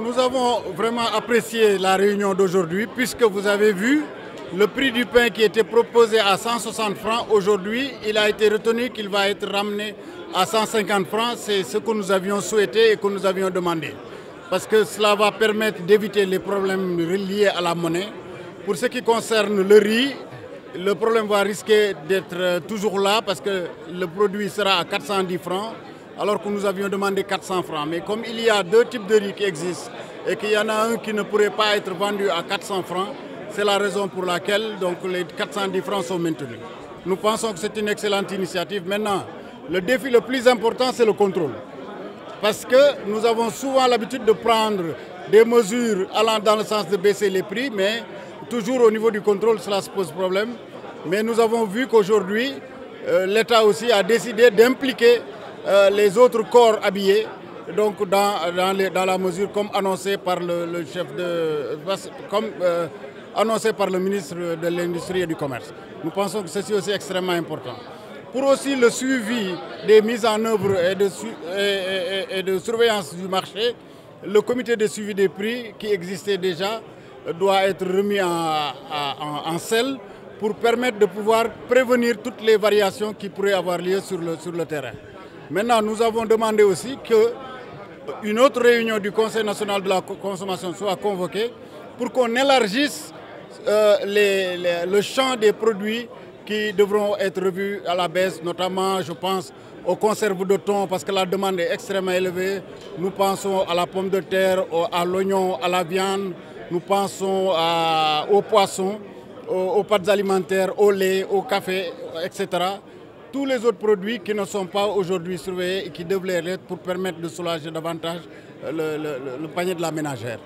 nous avons vraiment apprécié la réunion d'aujourd'hui puisque vous avez vu le prix du pain qui était proposé à 160 francs. Aujourd'hui, il a été retenu qu'il va être ramené à 150 francs. C'est ce que nous avions souhaité et que nous avions demandé. Parce que cela va permettre d'éviter les problèmes liés à la monnaie. Pour ce qui concerne le riz, le problème va risquer d'être toujours là parce que le produit sera à 410 francs alors que nous avions demandé 400 francs. Mais comme il y a deux types de riz qui existent et qu'il y en a un qui ne pourrait pas être vendu à 400 francs, c'est la raison pour laquelle donc, les 410 francs sont maintenus. Nous pensons que c'est une excellente initiative. Maintenant, le défi le plus important, c'est le contrôle. Parce que nous avons souvent l'habitude de prendre des mesures allant dans le sens de baisser les prix, mais toujours au niveau du contrôle, cela se pose problème. Mais nous avons vu qu'aujourd'hui, l'État aussi a décidé d'impliquer les autres corps habillés donc dans la mesure comme annoncé par le chef de... annoncé par le ministre de l'Industrie et du Commerce. Nous pensons que ceci aussi est extrêmement important. Pour aussi le suivi des mises en œuvre et de surveillance du marché, le comité de suivi des prix qui existait déjà doit être remis en selle pour permettre de pouvoir prévenir toutes les variations qui pourraient avoir lieu sur le terrain. Maintenant, nous avons demandé aussi qu'une autre réunion du Conseil national de la consommation soit convoquée pour qu'on élargisse le champ des produits qui devront être revus à la baisse, notamment, je pense, aux conserves de thon, parce que la demande est extrêmement élevée. Nous pensons à la pomme de terre, à l'oignon, à la viande, nous pensons aux poissons, aux pâtes alimentaires, au lait, au café, etc. Tous les autres produits qui ne sont pas aujourd'hui surveillés et qui devraient l'être pour permettre de soulager davantage le panier de la ménagère.